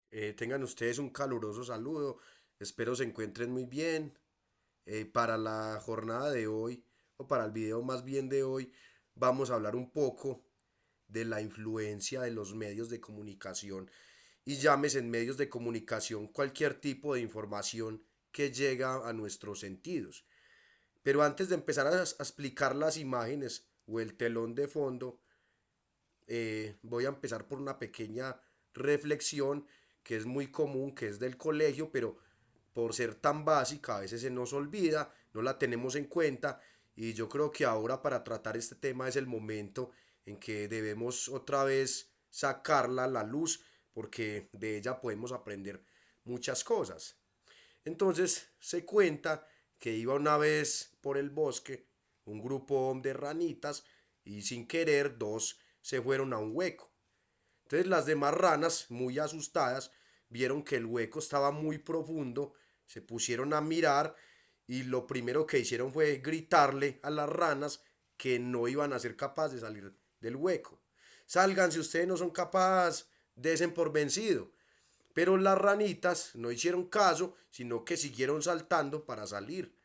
Tengan ustedes un caluroso saludo. Espero se encuentren muy bien. Para la jornada de hoy, o para el video más bien de hoy, vamos a hablar un poco de la influencia de los medios de comunicación. Y llámese en medios de comunicación cualquier tipo de información que llega a nuestros sentidos. Pero antes de empezar a explicar las imágenes o el telón de fondo, voy a empezar por una pequeña reflexión que es muy común, que es del colegio, pero por ser tan básica a veces se nos olvida, no la tenemos en cuenta y yo creo que ahora para tratar este tema es el momento en que debemos otra vez sacarla a la luz porque de ella podemos aprender muchas cosas. Entonces se cuenta que iba una vez por el bosque un grupo de ranitas y sin querer dos se fueron a un hueco. Entonces las demás ranas, muy asustadas, vieron que el hueco estaba muy profundo, se pusieron a mirar y lo primero que hicieron fue gritarle a las ranas que no iban a ser capaces de salir del hueco. Salgan si ustedes no son capaces, desen por vencido. Pero las ranitas no hicieron caso, sino que siguieron saltando para salir.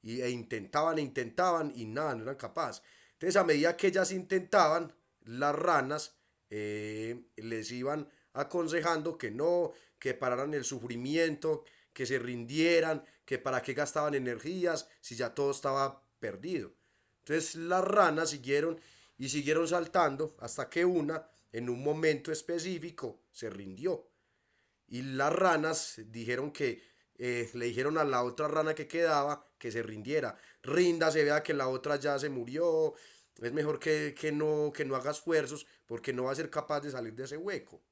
E intentaban y nada, no eran capaces. Entonces a medida que ellas intentaban, las ranas les iban aconsejando que no, que pararan el sufrimiento, que se rindieran, que para qué gastaban energías si ya todo estaba perdido. Entonces las ranas siguieron y siguieron saltando hasta que una, en un momento específico, se rindió. Y las ranas dijeron que le dijeron a la otra rana que quedaba que se rindiera. Rinda, se vea que la otra ya se murió. Es mejor que no haga esfuerzos porque no va a ser capaz de salir de ese hueco.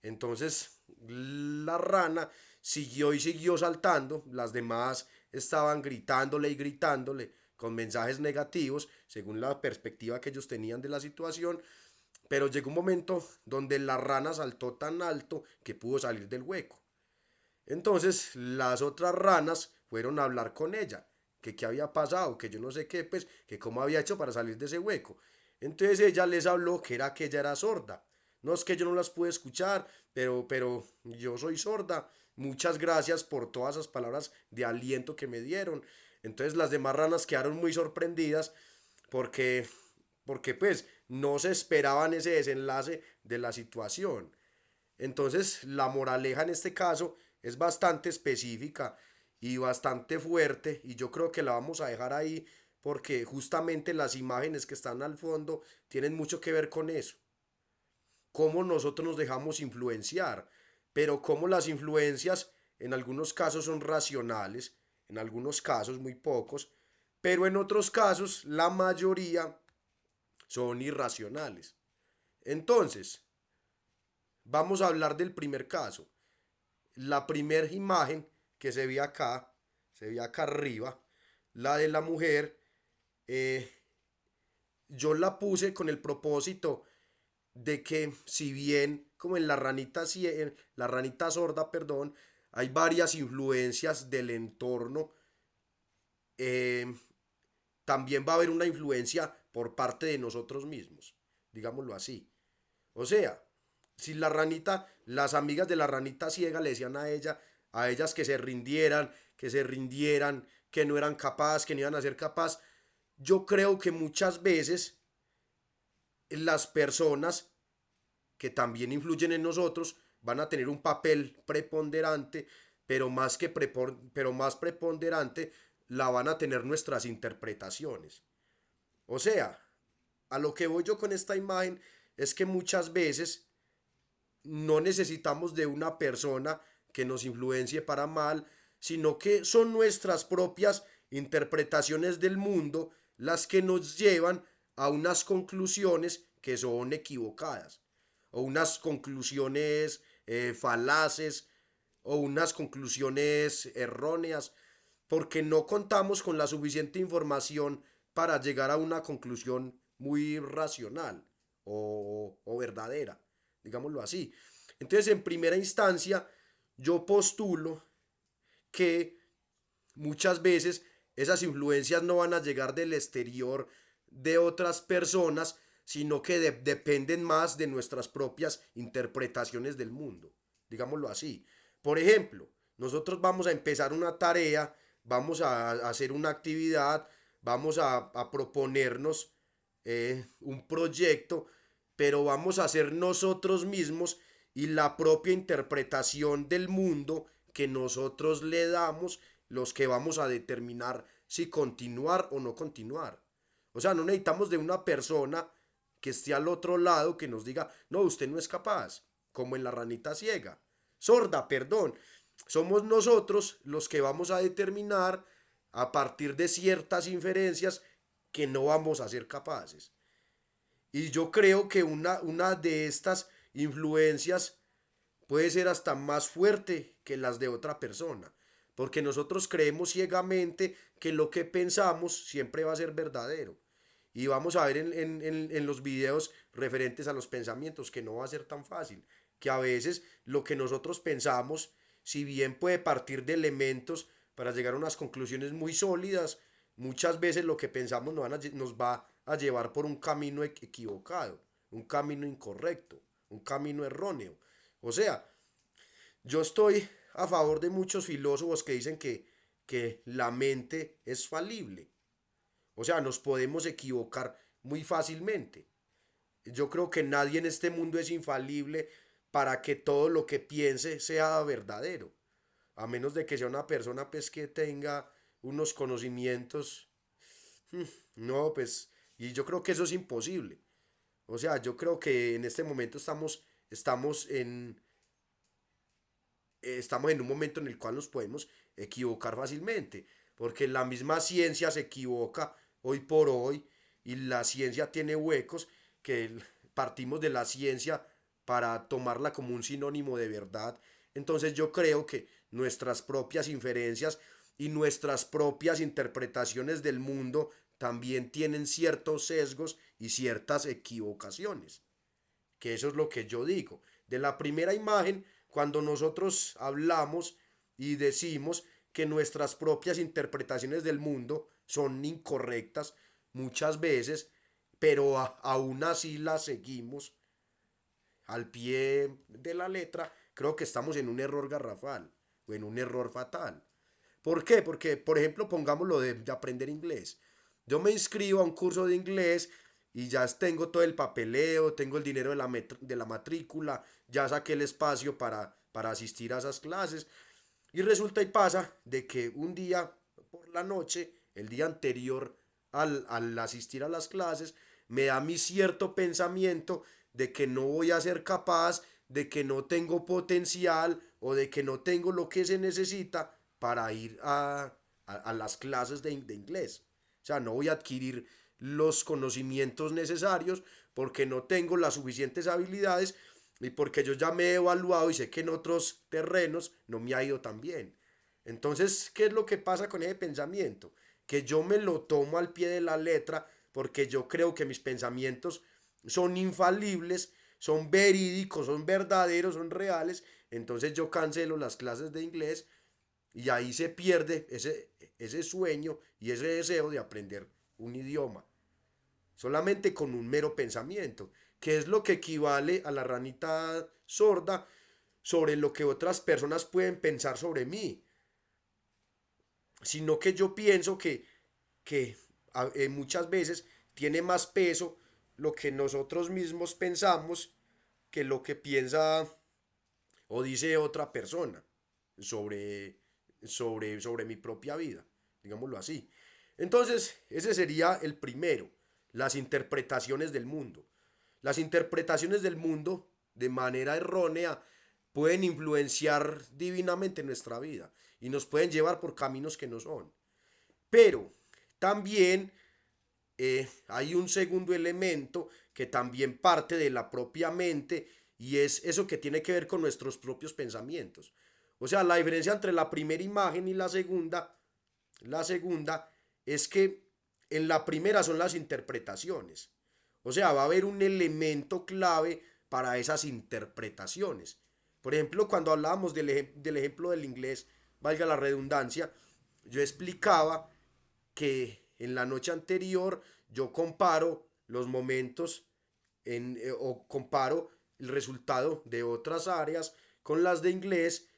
Entonces la rana siguió y siguió saltando. Las demás estaban gritándole y gritándole con mensajes negativos según la perspectiva que ellos tenían de la situación. Pero llegó un momento donde la rana saltó tan alto que pudo salir del hueco. Entonces las otras ranas fueron a hablar con ella, que qué había pasado, que yo no sé qué, pues, que cómo había hecho para salir de ese hueco. Entonces ella les habló que ella era sorda. No es que yo no las pude escuchar, pero yo soy sorda. Muchas gracias por todas esas palabras de aliento que me dieron. Entonces las demás ranas quedaron muy sorprendidas porque, porque pues no se esperaban ese desenlace de la situación. Entonces, la moraleja en este caso es bastante específica y bastante fuerte y yo creo que la vamos a dejar ahí porque justamente las imágenes que están al fondo tienen mucho que ver con eso. Cómo nosotros nos dejamos influenciar, pero cómo las influencias en algunos casos son racionales, en algunos casos muy pocos, pero en otros casos la mayoría son irracionales. Entonces, vamos a hablar del primer caso. La primera imagen que se ve acá arriba, la de la mujer, eh, yo la puse con el propósito de que si bien como en la ranita sorda, perdón, hay varias influencias del entorno, eh, también va a haber una influencia por parte de nosotros mismos, digámoslo así. O sea, si la ranita, las amigas de la ranita ciega le decían a ellas que se rindieran, que no eran capaces, que no iban a ser capaces, yo creo que muchas veces las personas que también influyen en nosotros van a tener un papel preponderante, pero más preponderante la van a tener nuestras interpretaciones. O sea, a lo que voy yo con esta imagen es que muchas veces no necesitamos de una persona que nos influencie para mal, sino que son nuestras propias interpretaciones del mundo las que nos llevan a unas conclusiones que son equivocadas, o unas conclusiones falaces, o unas conclusiones erróneas, porque no contamos con la suficiente información para llegar a una conclusión muy racional o verdadera, digámoslo así. Entonces, en primera instancia, yo postulo que muchas veces esas influencias no van a llegar del exterior de otras personas, sino que dependen más de nuestras propias interpretaciones del mundo. digámoslo así. Por ejemplo, nosotros vamos a empezar una tarea, vamos a hacer una actividad, vamos a proponernos un proyecto, pero vamos a ser nosotros mismos y la propia interpretación del mundo que nosotros le damos los que vamos a determinar si continuar o no continuar. O sea, no necesitamos de una persona que esté al otro lado que nos diga, no, usted no es capaz, como en la ranita ciega, sorda, perdón. Somos nosotros los que vamos a determinar a partir de ciertas inferencias que no vamos a ser capaces. Y yo creo que una de estas influencias puede ser hasta más fuerte que las de otra persona, porque nosotros creemos ciegamente que lo que pensamos siempre va a ser verdadero. Y vamos a ver en los videos referentes a los pensamientos que no va a ser tan fácil, que a veces lo que nosotros pensamos, si bien puede partir de elementos para llegar a unas conclusiones muy sólidas, muchas veces lo que pensamos nos va a llevar por un camino equivocado, un camino incorrecto, un camino erróneo. O sea, yo estoy a favor de muchos filósofos que dicen que la mente es falible. O sea, nos podemos equivocar muy fácilmente. Yo creo que nadie en este mundo es infalible para que todo lo que piense sea verdadero. A menos de que sea una persona pues que tenga unos conocimientos. No, pues, y yo creo que eso es imposible. O sea, yo creo que en este momento estamos estamos en un momento en el cual nos podemos equivocar fácilmente, porque la misma ciencia se equivoca hoy por hoy y la ciencia tiene huecos que partimos de la ciencia para tomarla como un sinónimo de verdad. Entonces yo creo que nuestras propias inferencias y nuestras propias interpretaciones del mundo también tienen ciertos sesgos y ciertas equivocaciones, que eso es lo que yo digo. De la primera imagen, cuando nosotros hablamos y decimos que nuestras propias interpretaciones del mundo son incorrectas muchas veces, pero aún así las seguimos al pie de la letra, creo que estamos en un error garrafal o en un error fatal. ¿Por qué? Porque, por ejemplo, pongamos lo de aprender inglés. Yo me inscribo a un curso de inglés y ya tengo todo el papeleo, tengo el dinero de la matrícula, ya saqué el espacio para asistir a esas clases. Y resulta y pasa de que un día por la noche, el día anterior al asistir a las clases, me da mi cierto pensamiento de que no voy a ser capaz, de que no tengo potencial o de que no tengo lo que se necesita para ir a las clases de inglés. O sea, no voy a adquirir los conocimientos necesarios porque no tengo las suficientes habilidades y porque yo ya me he evaluado y sé que en otros terrenos no me ha ido tan bien. Entonces, ¿qué es lo que pasa con ese pensamiento? Que yo me lo tomo al pie de la letra porque yo creo que mis pensamientos son infalibles, son verídicos, son verdaderos, son reales. Entonces yo cancelo las clases de inglés y ahí se pierde ese sueño y ese deseo de aprender un idioma. Solamente con un mero pensamiento, que es lo que equivale a la ranita sorda sobre lo que otras personas pueden pensar sobre mí, sino que yo pienso que muchas veces tiene más peso lo que nosotros mismos pensamos que lo que piensa o dice otra persona sobre, sobre mi propia vida, digámoslo así. Entonces, ese sería el primero, las interpretaciones del mundo. Las interpretaciones del mundo, de manera errónea, pueden influenciar divinamente nuestra vida y nos pueden llevar por caminos que no son. Pero también hay un segundo elemento que también parte de la propia mente y es eso que tiene que ver con nuestros propios pensamientos. O sea, la diferencia entre la primera imagen y la segunda es que en la primera son las interpretaciones. O sea, va a haber un elemento clave para esas interpretaciones. Por ejemplo, cuando hablábamos del ejemplo del inglés, valga la redundancia, yo explicaba que en la noche anterior yo comparo los momentos o comparo el resultado de otras áreas con las de inglés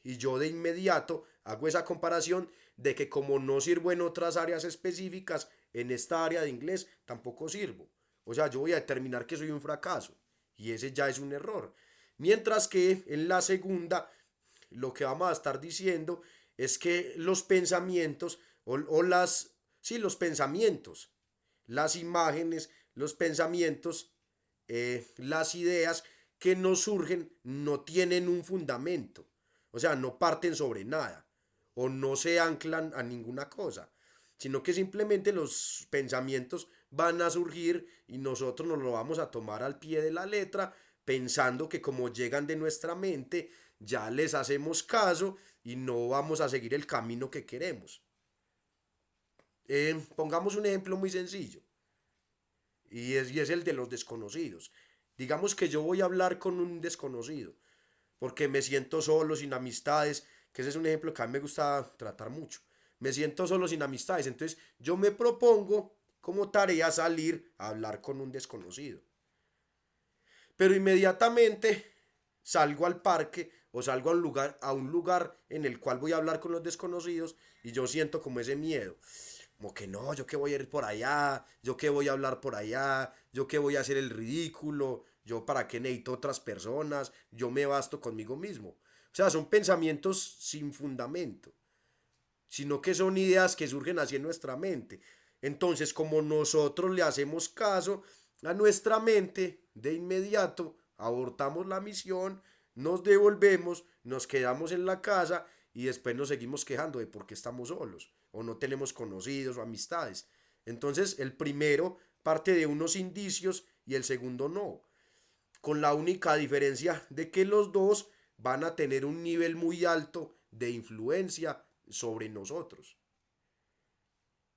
y yo de inmediato hago esa comparación de que como no sirvo en otras áreas específicas, en esta área de inglés tampoco sirvo. O sea, yo voy a determinar que soy un fracaso y ese ya es un error. Mientras que en la segunda, lo que vamos a estar diciendo es que los pensamientos o las, sí, los pensamientos, las imágenes, los pensamientos, las ideas que nos surgen no tienen un fundamento. O sea, no parten sobre nada o no se anclan a ninguna cosa, sino que simplemente los pensamientos van a surgir y nosotros nos lo vamos a tomar al pie de la letra, pensando que como llegan de nuestra mente, ya les hacemos caso y no vamos a seguir el camino que queremos. Pongamos un ejemplo muy sencillo y es el de los desconocidos. Digamos que yo voy a hablar con un desconocido porque me siento solo, sin amistades, que ese es un ejemplo que a mí me gusta tratar mucho. Me siento solo, sin amistades, entonces yo me propongo como tarea salir a hablar con un desconocido. Pero inmediatamente salgo al parque o salgo a un lugar en el cual voy a hablar con los desconocidos y yo siento como ese miedo. Como que no, yo que voy a ir por allá, yo que voy a hablar por allá, yo que voy a hacer el ridículo, yo para qué necesito otras personas, yo me basto conmigo mismo. O sea, son pensamientos sin fundamento, sino que son ideas que surgen así en nuestra mente. Entonces, como nosotros le hacemos caso a nuestra mente, de inmediato abortamos la misión, nos devolvemos, nos quedamos en la casa y después nos seguimos quejando de por qué estamos solos o no tenemos conocidos o amistades. Entonces, el primero parte de unos indicios y el segundo no, con la única diferencia de que los dos van a tener un nivel muy alto de influencia sobre nosotros.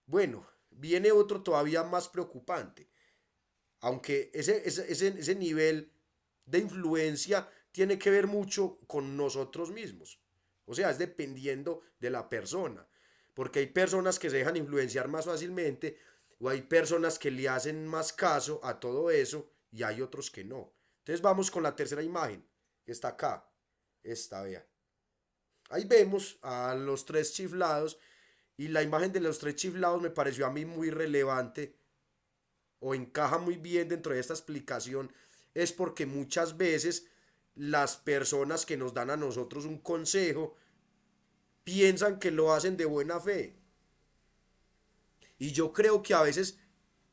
Bueno, viene otro todavía más preocupante, aunque ese nivel de influencia tiene que ver mucho con nosotros mismos. O sea, es dependiendo de la persona. Porque hay personas que se dejan influenciar más fácilmente o hay personas que le hacen más caso a todo eso y hay otros que no. Entonces vamos con la tercera imagen, que está acá. Esta, vea. Ahí vemos a los tres chiflados y la imagen de los tres chiflados me pareció a mí muy relevante o encaja muy bien dentro de esta explicación, es porque muchas veces las personas que nos dan a nosotros un consejo piensan que lo hacen de buena fe. Y yo creo que a veces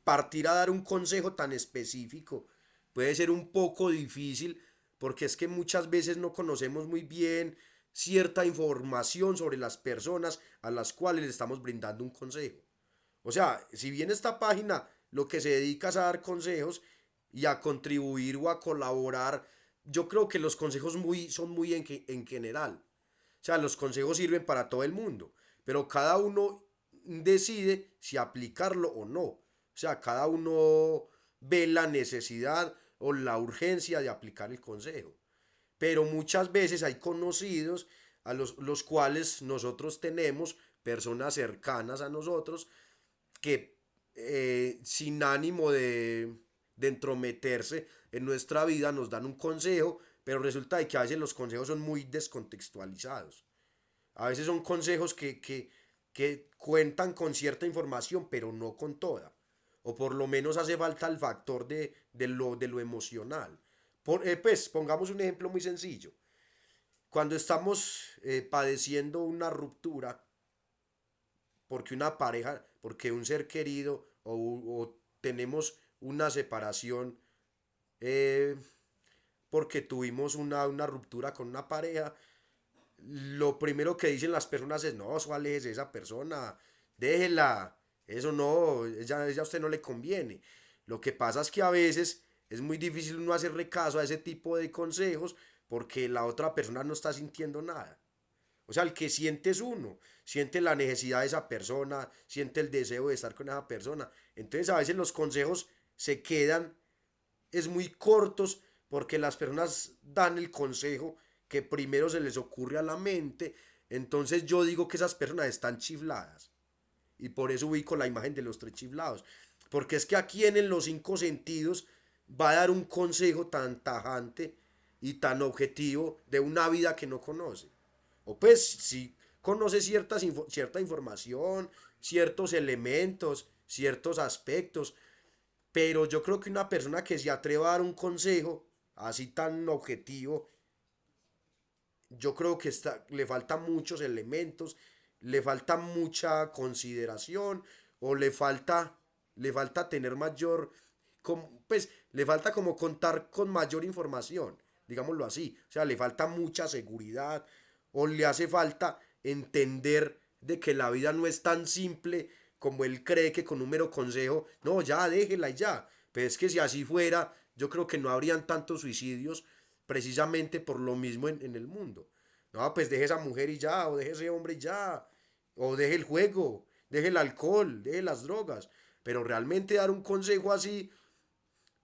partir a dar un consejo tan específico puede ser un poco difícil porque es que muchas veces no conocemos muy bien cierta información sobre las personas a las cuales le estamos brindando un consejo. O sea, si bien esta página lo que se dedica es a dar consejos y a contribuir o a colaborar, yo creo que los consejos son muy en general. O sea, los consejos sirven para todo el mundo, pero cada uno decide si aplicarlo o no. O sea, cada uno ve la necesidad o la urgencia de aplicar el consejo. Pero muchas veces hay conocidos a los cuales nosotros tenemos, personas cercanas a nosotros, que sin ánimo de entrometerse en nuestra vida nos dan un consejo, pero resulta de que a veces los consejos son muy descontextualizados. A veces son consejos que cuentan con cierta información, pero no con toda. O por lo menos hace falta el factor de lo emocional. Pues pongamos un ejemplo muy sencillo. Cuando estamos padeciendo una ruptura, porque una pareja, porque un ser querido o tenemos una separación, eh, porque tuvimos una ruptura con una pareja, lo primero que dicen las personas es, no, eso aléjese de esa persona, déjela, eso no, ella a usted no le conviene. Lo que pasa es que a veces es muy difícil no hacerle caso a ese tipo de consejos porque la otra persona no está sintiendo nada. O sea, el que siente es uno, siente la necesidad de esa persona, siente el deseo de estar con esa persona. Entonces a veces los consejos se quedan, es muy cortos porque las personas dan el consejo que primero se les ocurre a la mente. Entonces yo digo que esas personas están chifladas. Y por eso ubico la imagen de los tres chiflados. Porque es que aquí en los cinco sentidos va a dar un consejo tan tajante, y tan objetivo de una vida que no conoce. O pues si conoce cierta información, ciertos elementos, ciertos aspectos, pero yo creo que una persona que se atreva a dar un consejo así tan objetivo, yo creo que le faltan muchos elementos, le falta mucha consideración o le falta tener mayor, pues le falta como contar con mayor información, digámoslo así. O sea, le falta mucha seguridad o le hace falta entender de que la vida no es tan simple como él cree que con un mero consejo, no, ya déjela y ya. Pero es que si así fuera, yo creo que no habrían tantos suicidios precisamente por lo mismo en el mundo. No, pues deje esa mujer y ya, o deje ese hombre y ya, o deje el juego, deje el alcohol, deje las drogas. Pero realmente dar un consejo así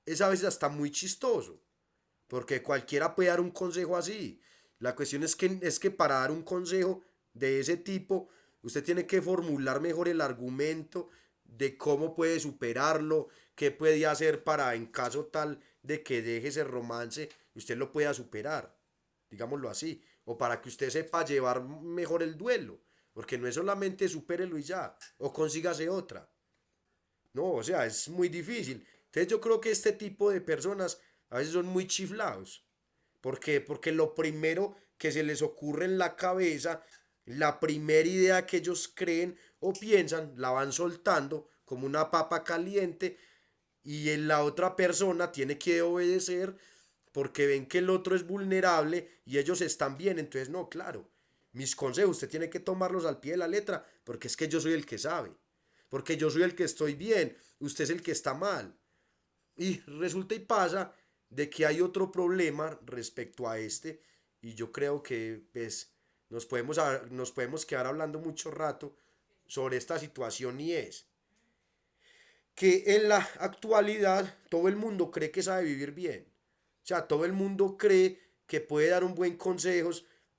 es a veces hasta muy chistoso, porque cualquiera puede dar un consejo así. La cuestión es que para dar un consejo de ese tipo, usted tiene que formular mejor el argumento de cómo puede superarlo, qué puede hacer para en caso tal de que deje ese romance, usted lo pueda superar, digámoslo así, o para que usted sepa llevar mejor el duelo, porque no es solamente supérelo y ya, o consígase otra. No, o sea, es muy difícil. Entonces yo creo que este tipo de personas a veces son muy chiflados. ¿Por qué? Porque lo primero que se les ocurre en la cabeza, la primera idea que ellos creen o piensan, la van soltando como una papa caliente y en la otra persona tiene que obedecer porque ven que el otro es vulnerable y ellos están bien. Entonces, no, claro, mis consejos usted tiene que tomarlos al pie de la letra porque es que yo soy el que sabe, porque yo soy el que estoy bien, usted es el que está mal. Y resulta y pasa de que hay otro problema respecto a este y yo creo que pues nos podemos quedar hablando mucho rato sobre esta situación y es que en la actualidad todo el mundo cree que sabe vivir bien. O sea, todo el mundo cree que puede dar un buen consejo,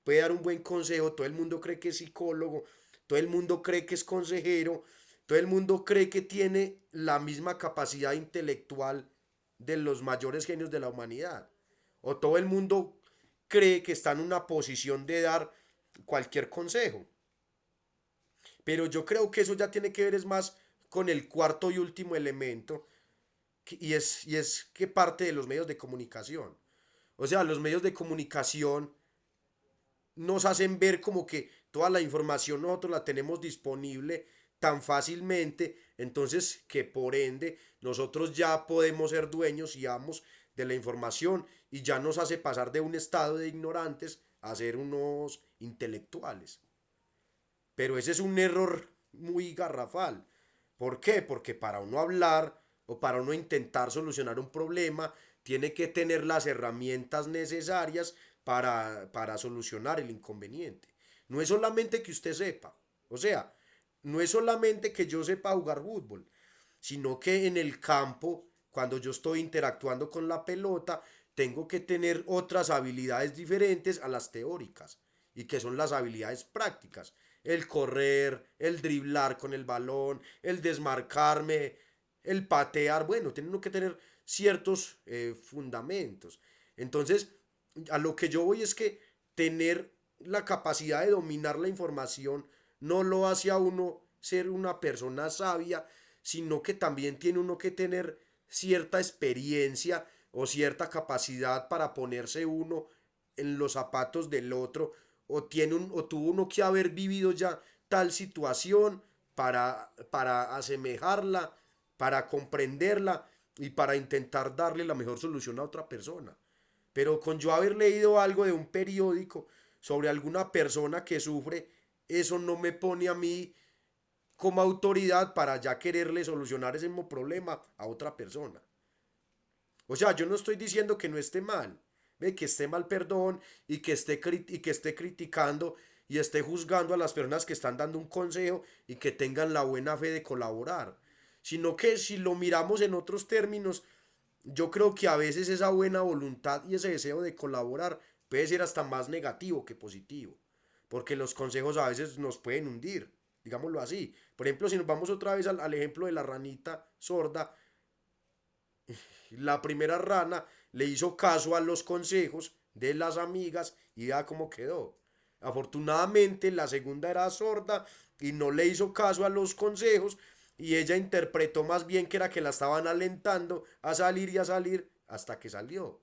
todo el mundo cree que es psicólogo, todo el mundo cree que es consejero, todo el mundo cree que tiene la misma capacidad intelectual de los mayores genios de la humanidad. O todo el mundo cree que está en una posición de dar cualquier consejo. Pero yo creo que eso ya tiene que ver es más con el cuarto y último elemento, y es que parte de los medios de comunicación. O sea, los medios de comunicación nos hacen ver como que toda la información nosotros la tenemos disponible tan fácilmente, entonces que por ende nosotros ya podemos ser dueños y amos de la información y ya nos hace pasar de un estado de ignorantes a ser unos intelectuales. Pero ese es un error muy garrafal. ¿Por qué? Porque para uno hablar o para uno intentar solucionar un problema, tiene que tener las herramientas necesarias para solucionar el inconveniente. No es solamente que usted sepa, o sea, no es solamente que yo sepa jugar fútbol, sino que en el campo, cuando yo estoy interactuando con la pelota, tengo que tener otras habilidades diferentes a las teóricas y que son las habilidades prácticas. El correr, el driblar con el balón, el desmarcarme, el patear, bueno, tienen que tener ciertos fundamentos. Entonces, a lo que yo voy es que tener la capacidad de dominar la información no lo hace a uno ser una persona sabia, sino que también tiene uno que tener cierta experiencia o cierta capacidad para ponerse uno en los zapatos del otro, o tuvo uno que haber vivido ya tal situación para asemejarla, para comprenderla y para intentar darle la mejor solución a otra persona. Pero con yo haber leído algo de un periódico sobre alguna persona que sufre, eso no me pone a mí como autoridad para ya quererle solucionar ese mismo problema a otra persona. O sea, yo no estoy diciendo que no esté mal, ve que esté mal, perdón, y que esté criticando y esté juzgando a las personas que están dando un consejo y que tengan la buena fe de colaborar, sino que si lo miramos en otros términos, yo creo que a veces esa buena voluntad y ese deseo de colaborar puede ser hasta más negativo que positivo, porque los consejos a veces nos pueden hundir, digámoslo así. Por ejemplo, si nos vamos otra vez al ejemplo de la ranita sorda, la primera rana le hizo caso a los consejos de las amigas y vea cómo quedó. Afortunadamente la segunda era sorda y no le hizo caso a los consejos y ella interpretó más bien que era que la estaban alentando a salir y a salir hasta que salió.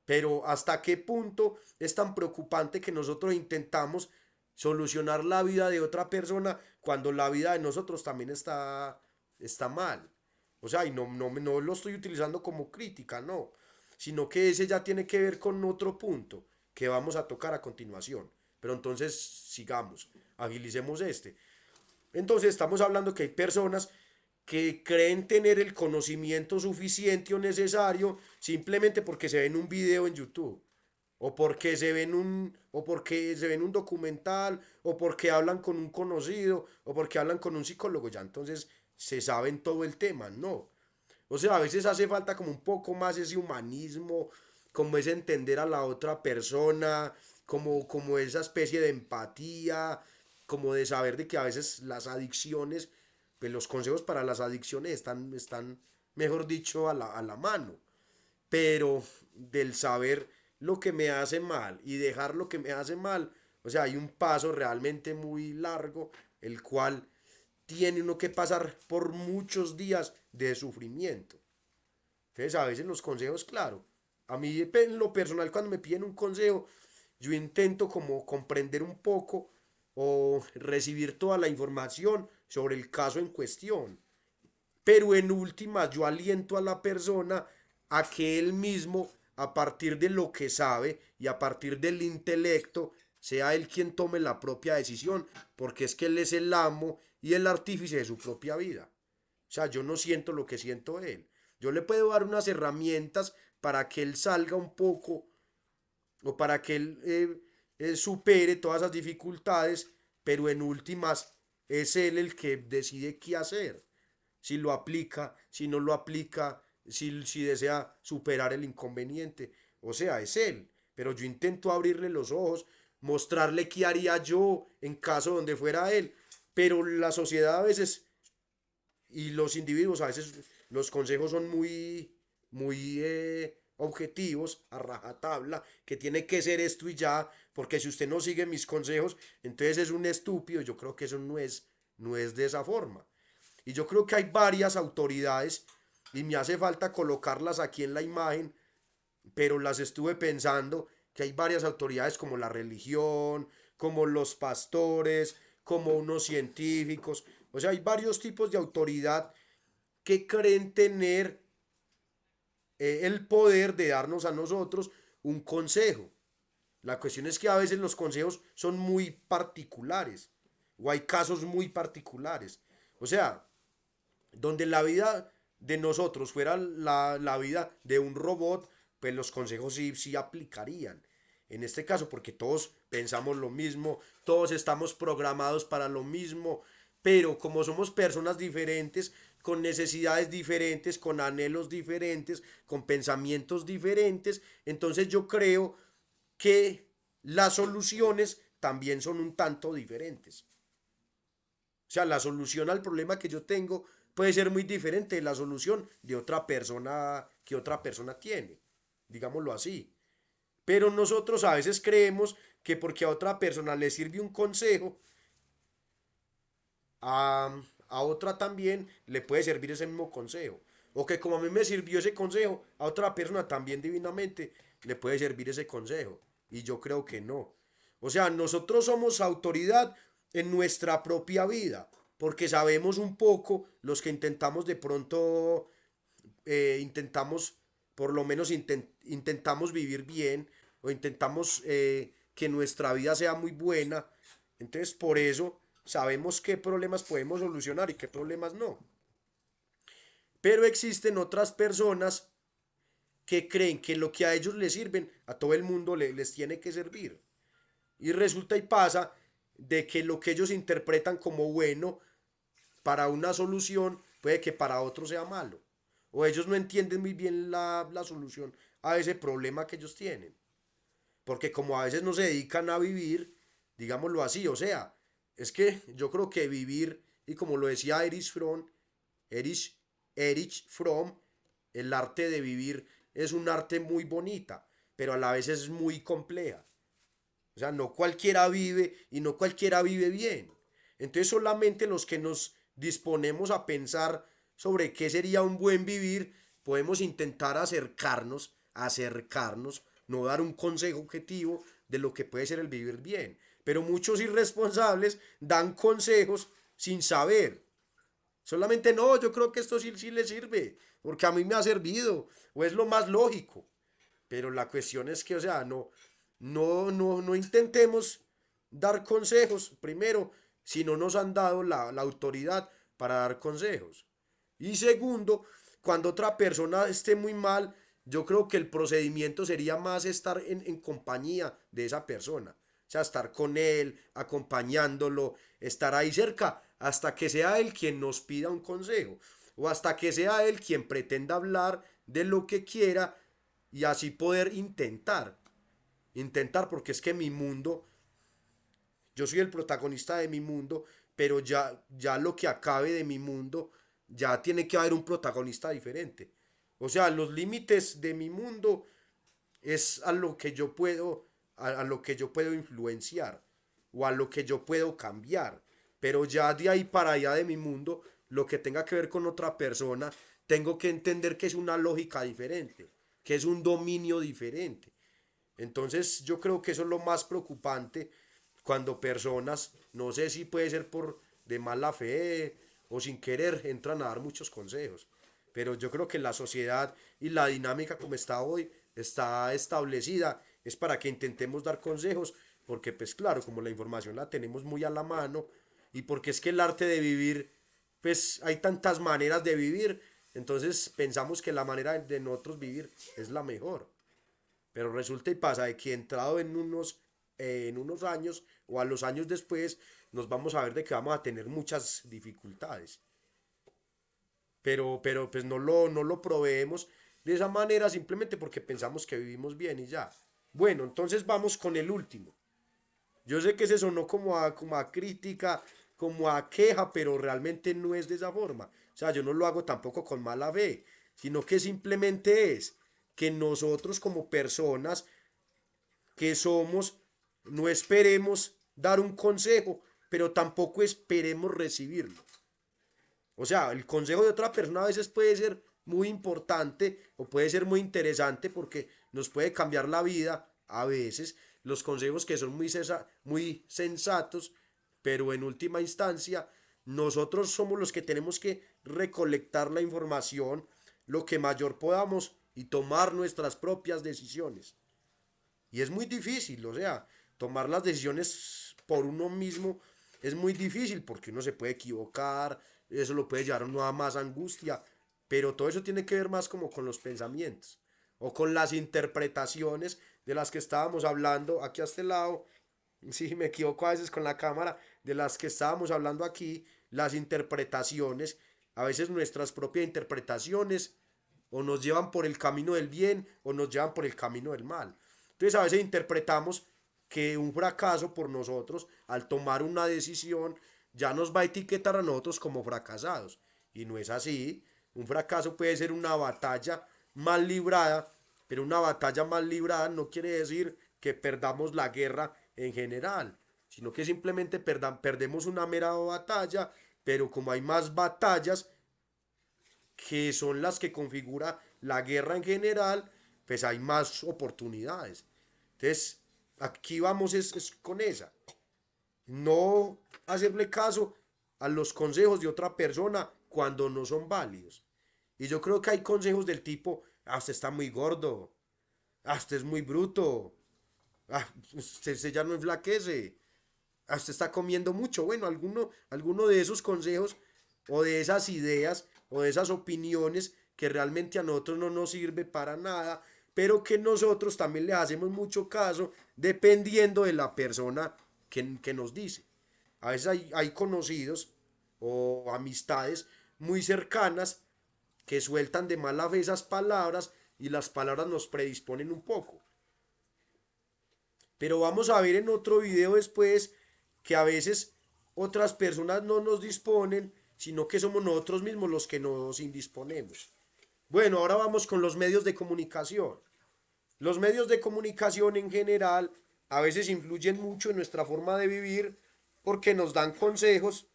Pero hasta qué punto es tan preocupante que nosotros intentamos solucionar la vida de otra persona cuando la vida de nosotros también está mal. O sea, y no lo estoy utilizando como crítica, no, sino que ese ya tiene que ver con otro punto que vamos a tocar a continuación. Pero entonces sigamos, agilicemos este. Entonces estamos hablando que hay personas que creen tener el conocimiento suficiente o necesario simplemente porque se ven un video en YouTube o porque se ven un documental o porque hablan con un conocido o porque hablan con un psicólogo, ya entonces se saben todo el tema, no. O sea, a veces hace falta como un poco más ese humanismo, como ese entender a la otra persona, como esa especie de empatía, como de saber de que a veces las adicciones, pues los consejos para las adicciones están mejor dicho, a la mano. Pero del saber lo que me hace mal y dejar lo que me hace mal, o sea, hay un paso realmente muy largo, el cual tiene uno que pasar por muchos días de sufrimiento. Entonces, a veces los consejos, claro, a mí en lo personal cuando me piden un consejo, yo intento como comprender un poco o recibir toda la información sobre el caso en cuestión. Pero en últimas yo aliento a la persona a que él mismo, a partir de lo que sabe y a partir del intelecto, sea él quien tome la propia decisión, porque es que él es el amo y el artífice de su propia vida. O sea, yo no siento lo que siento él. Yo le puedo dar unas herramientas para que él salga un poco o para que él supere todas esas dificultades, pero en últimas es él el que decide qué hacer, si lo aplica, si no lo aplica, si desea superar el inconveniente. O sea, es él. Pero yo intento abrirle los ojos, mostrarle qué haría yo en caso donde fuera él. Pero la sociedad a veces y los individuos a veces los consejos son muy objetivos, a rajatabla, que tiene que ser esto y ya, porque si usted no sigue mis consejos, entonces es un estúpido. Yo creo que eso no es de esa forma. Y yo creo que hay varias autoridades y me hace falta colocarlas aquí en la imagen, pero las estuve pensando que hay varias autoridades como la religión, como los pastores, como unos científicos. O sea, hay varios tipos de autoridad que creen tener el poder de darnos a nosotros un consejo. La cuestión es que a veces los consejos son muy particulares o hay casos muy particulares. O sea, donde la vida de nosotros fuera la vida de un robot, pues los consejos sí aplicarían. En este caso, porque todos pensamos lo mismo, todos estamos programados para lo mismo, pero como somos personas diferentes, con necesidades diferentes, con anhelos diferentes, con pensamientos diferentes, entonces yo creo que las soluciones también son un tanto diferentes. O sea, la solución al problema que yo tengo puede ser muy diferente de la solución de otra persona que otra persona tiene, digámoslo así. Pero nosotros a veces creemos que porque a otra persona le sirve un consejo, a otra también le puede servir ese mismo consejo. O que como a mí me sirvió ese consejo, a otra persona también divinamente le puede servir ese consejo. Y yo creo que no. O sea, nosotros somos autoridad en nuestra propia vida, porque sabemos un poco los que intentamos de pronto, intentamos, por lo menos intentamos vivir bien o intentamos que nuestra vida sea muy buena. Entonces, por eso sabemos qué problemas podemos solucionar y qué problemas no. Pero existen otras personas que creen que lo que a ellos les sirven, a todo el mundo les tiene que servir. Y resulta y pasa de que lo que ellos interpretan como bueno para una solución puede que para otro sea malo. O ellos no entienden muy bien la solución a ese problema que ellos tienen. Porque como a veces no se dedican a vivir, digámoslo así, o sea, es que yo creo que vivir, y como lo decía Erich Fromm, el arte de vivir es un arte muy bonita, pero a la vez es muy compleja. O sea, no cualquiera vive y no cualquiera vive bien. Entonces solamente los que nos disponemos a pensar sobre qué sería un buen vivir, podemos intentar acercarnos, no dar un consejo objetivo de lo que puede ser el vivir bien. Pero muchos irresponsables dan consejos sin saber. Solamente no, yo creo que esto sí le sirve, porque a mí me ha servido, o es lo más lógico. Pero la cuestión es que, o sea, no intentemos dar consejos, primero, si no nos han dado la autoridad para dar consejos. Y segundo, cuando otra persona esté muy mal, yo creo que el procedimiento sería más estar en compañía de esa persona. O sea, estar con él, acompañándolo, estar ahí cerca, hasta que sea él quien nos pida un consejo. O hasta que sea él quien pretenda hablar de lo que quiera y así poder intentar, porque es que mi mundo, yo soy el protagonista de mi mundo, pero ya lo que acabe de mi mundo, ya tiene que haber un protagonista diferente. O sea, los límites de mi mundo es a lo que yo puedo, a lo que yo puedo influenciar o a lo que yo puedo cambiar. Pero ya de ahí para allá de mi mundo, lo que tenga que ver con otra persona, tengo que entender que es una lógica diferente, que es un dominio diferente. Entonces yo creo que eso es lo más preocupante cuando personas, no sé si puede ser por de mala fe o sin querer, entran a dar muchos consejos. Pero yo creo que la sociedad y la dinámica como está hoy está establecida es para que intentemos dar consejos, porque pues claro, como la información la tenemos muy a la mano y porque es que el arte de vivir, pues hay tantas maneras de vivir, entonces pensamos que la manera de nosotros vivir es la mejor. Pero resulta y pasa de que entrado en unos años o a los años después, nos vamos a ver de que vamos a tener muchas dificultades. Pero pues no lo proveemos de esa manera simplemente porque pensamos que vivimos bien y ya. Bueno, entonces vamos con el último. Yo sé que se sonó como a crítica, como a queja, pero realmente no es de esa forma. O sea, yo no lo hago tampoco con mala fe, sino que simplemente es que nosotros como personas que somos, no esperemos dar un consejo, pero tampoco esperemos recibirlo. O sea, el consejo de otra persona a veces puede ser muy importante o puede ser muy interesante porque nos puede cambiar la vida a veces. Los consejos que son muy sensatos, pero en última instancia nosotros somos los que tenemos que recolectar la información lo que mayor podamos y tomar nuestras propias decisiones. Y es muy difícil, o sea, tomar las decisiones por uno mismo es muy difícil porque uno se puede equivocar, eso lo puede llevar a uno a más angustia, pero todo eso tiene que ver más como con los pensamientos o con las interpretaciones de las que estábamos hablando aquí a este lado. Si me equivoco a veces con la cámara, de las que estábamos hablando aquí, las interpretaciones, a veces nuestras propias interpretaciones o nos llevan por el camino del bien o nos llevan por el camino del mal. Entonces a veces interpretamos que un fracaso por nosotros, al tomar una decisión, ya nos va a etiquetar a nosotros como fracasados. Y no es así. Un fracaso puede ser una batalla mal librada, pero una batalla mal librada no quiere decir que perdamos la guerra en general, sino que simplemente perdemos una mera batalla, pero como hay más batallas, que son las que configura la guerra en general, pues hay más oportunidades. Entonces, aquí vamos es con esa. No hacerle caso a los consejos de otra persona cuando no son válidos. Y yo creo que hay consejos del tipo, ah, usted está muy gordo, ah, usted es muy bruto, ah, usted ya no enflaquece, ah, usted está comiendo mucho. Bueno, alguno de esos consejos o de esas ideas o de esas opiniones que realmente a nosotros no nos sirve para nada, pero que nosotros también le hacemos mucho caso dependiendo de la persona que nos dice. A veces hay conocidos o amistades muy cercanas que sueltan de mala fe esas palabras y las palabras nos predisponen un poco. Pero vamos a ver en otro video después que a veces otras personas no nos disponen, sino que somos nosotros mismos los que nos indisponemos. Bueno, ahora vamos con los medios de comunicación. Los medios de comunicación en general a veces influyen mucho en nuestra forma de vivir porque nos dan consejos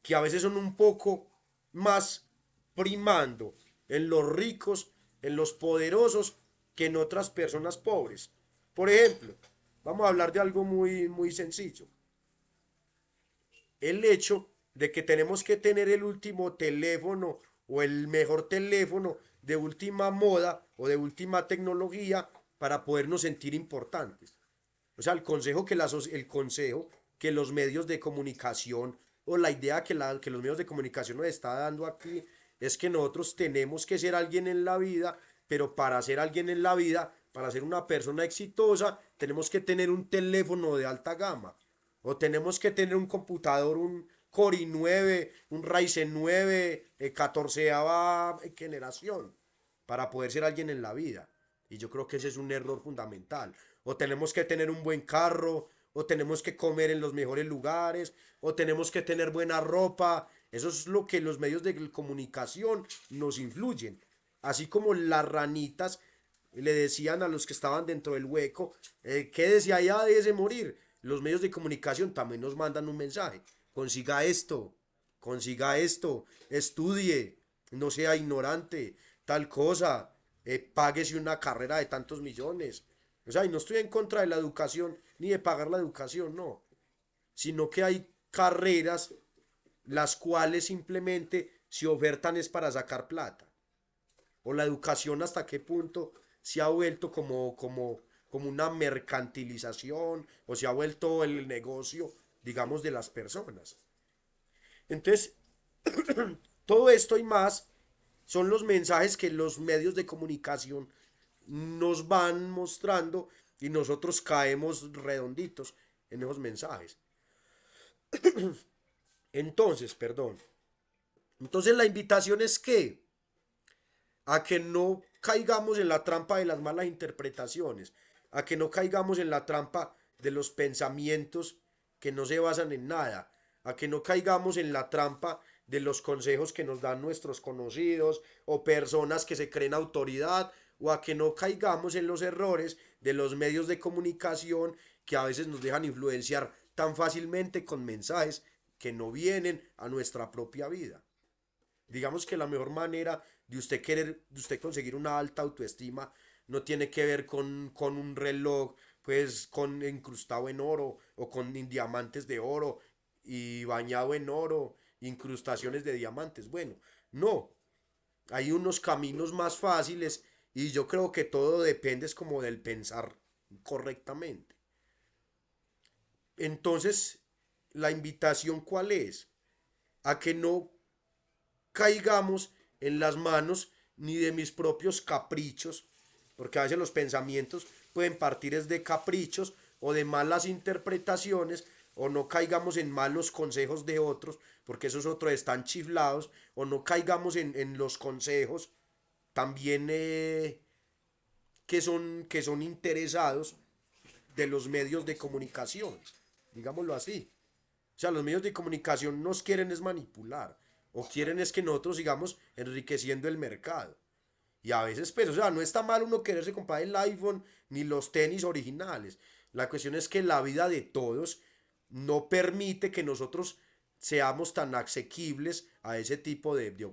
que a veces son un poco más primando en los ricos, en los poderosos, que en otras personas pobres. Por ejemplo, vamos a hablar de algo muy sencillo. El hecho de que tenemos que tener el último teléfono o el mejor teléfono de última moda o de última tecnología para podernos sentir importantes. O sea, el consejo que los medios de comunicación o la idea que los medios de comunicación nos está dando aquí es que nosotros tenemos que ser alguien en la vida, pero para ser alguien en la vida, para ser una persona exitosa, tenemos que tener un teléfono de alta gama o tenemos que tener un computador, un Core i9, un Ryzen 9, 14 generación, para poder ser alguien en la vida. Y yo creo que ese es un error fundamental. O tenemos que tener un buen carro, o tenemos que comer en los mejores lugares, o tenemos que tener buena ropa. Eso es lo que los medios de comunicación nos influyen. Así como las ranitas le decían a los que estaban dentro del hueco, quédese allá, déjese morir. Los medios de comunicación también nos mandan un mensaje. Consiga esto, estudie, no sea ignorante, tal cosa, páguese una carrera de tantos millones. O sea, y no estoy en contra de la educación ni de pagar la educación, no. Sino que hay carreras las cuales simplemente se ofertan es para sacar plata. O la educación hasta qué punto se ha vuelto como una mercantilización o se ha vuelto el negocio, digamos, de las personas. Entonces, todo esto y más son los mensajes que los medios de comunicación nos van mostrando y nosotros caemos redonditos en esos mensajes. Entonces, perdón. Entonces la invitación es que a que no caigamos en la trampa de las malas interpretaciones, a que no caigamos en la trampa de los pensamientos que no se basan en nada, a que no caigamos en la trampa de los consejos que nos dan nuestros conocidos o personas que se creen autoridad, o a que no caigamos en los errores de los medios de comunicación que a veces nos dejan influenciar tan fácilmente con mensajes que no vienen a nuestra propia vida. Digamos que la mejor manera de usted conseguir una alta autoestima no tiene que ver con un reloj, pues con incrustado en oro o con diamantes de oro y bañado en oro, incrustaciones de diamantes. Bueno, no, hay unos caminos más fáciles y yo creo que todo depende es como del pensar correctamente. Entonces, la invitación ¿cuál es? A que no caigamos en las manos ni de mis propios caprichos, porque a veces los pensamientos pueden partir de caprichos o de malas interpretaciones, o no caigamos en malos consejos de otros, porque esos otros están chiflados, o no caigamos en los consejos también que son interesados de los medios de comunicación, digámoslo así. O sea, los medios de comunicación nos quieren es manipular o quieren es que nosotros sigamos enriqueciendo el mercado. Y a veces, pues, o sea, no está mal uno quererse comprar el iPhone ni los tenis originales. La cuestión es que la vida de todos no permite que nosotros seamos tan asequibles a ese tipo de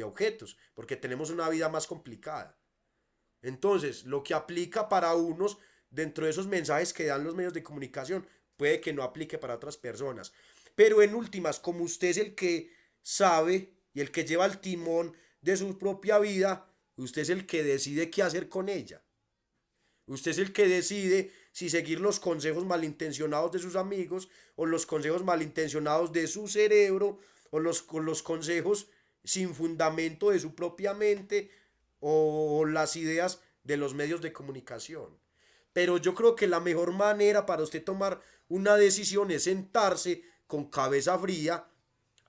objetos, porque tenemos una vida más complicada. Entonces, lo que aplica para unos dentro de esos mensajes que dan los medios de comunicación puede que no aplique para otras personas. Pero en últimas, como usted es el que sabe y el que lleva el timón de su propia vida, usted es el que decide qué hacer con ella. Usted es el que decide si seguir los consejos malintencionados de sus amigos o los consejos malintencionados de su cerebro o los consejos sin fundamento de su propia mente o las ideas de los medios de comunicación. Pero yo creo que la mejor manera para usted tomar una decisión es sentarse con cabeza fría,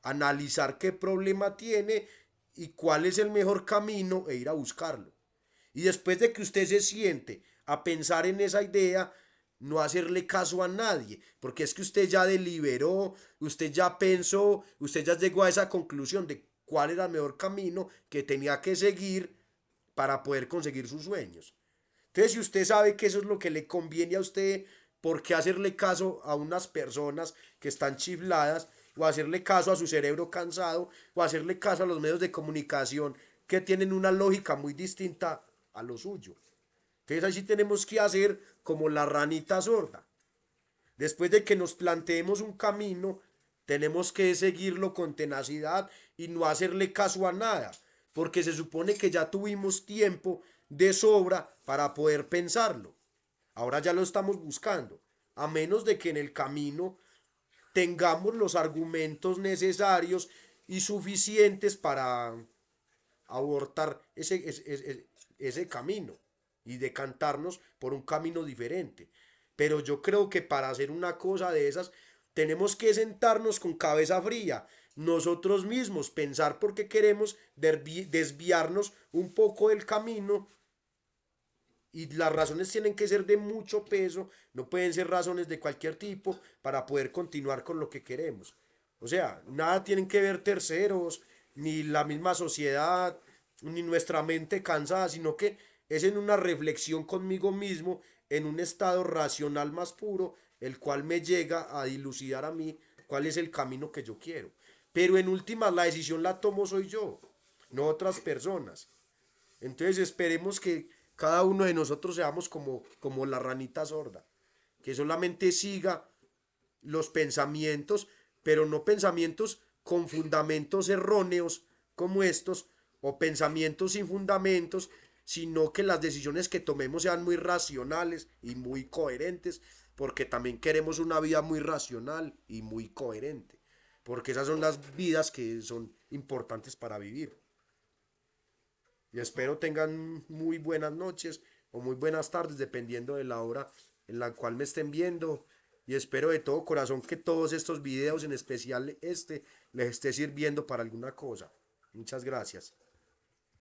analizar qué problema tiene y cuál es el mejor camino e ir a buscarlo. Y después de que usted se siente a pensar en esa idea, no hacerle caso a nadie, porque es que usted ya deliberó, usted ya pensó, usted ya llegó a esa conclusión de cuál era el mejor camino que tenía que seguir para poder conseguir sus sueños. Entonces, si usted sabe que eso es lo que le conviene a usted, ¿por qué hacerle caso a unas personas que están chifladas? O hacerle caso a su cerebro cansado, o hacerle caso a los medios de comunicación que tienen una lógica muy distinta a lo suyo. Entonces ahí sí tenemos que hacer como la ranita sorda. Después de que nos planteemos un camino, tenemos que seguirlo con tenacidad y no hacerle caso a nada, porque se supone que ya tuvimos tiempo de sobra para poder pensarlo. Ahora ya lo estamos buscando, a menos de que en el camino tengamos los argumentos necesarios y suficientes para abortar ese camino y decantarnos por un camino diferente. Pero yo creo que para hacer una cosa de esas tenemos que sentarnos con cabeza fría, nosotros mismos, pensar por qué queremos desviarnos un poco del camino, y las razones tienen que ser de mucho peso, no pueden ser razones de cualquier tipo para poder continuar con lo que queremos. O sea, nada tienen que ver terceros, ni la misma sociedad, ni nuestra mente cansada, sino que es en una reflexión conmigo mismo, en un estado racional más puro, el cual me llega a dilucidar a mí cuál es el camino que yo quiero. Pero en última la decisión la tomo soy yo, no otras personas. Entonces esperemos que cada uno de nosotros seamos como la ranita sorda, que solamente siga los pensamientos, pero no pensamientos con fundamentos erróneos como estos, o pensamientos sin fundamentos, sino que las decisiones que tomemos sean muy racionales y muy coherentes, porque también queremos una vida muy racional y muy coherente, porque esas son las vidas que son importantes para vivir. Y espero tengan muy buenas noches o muy buenas tardes, dependiendo de la hora en la cual me estén viendo. Y espero de todo corazón que todos estos videos, en especial este, les esté sirviendo para alguna cosa. Muchas gracias.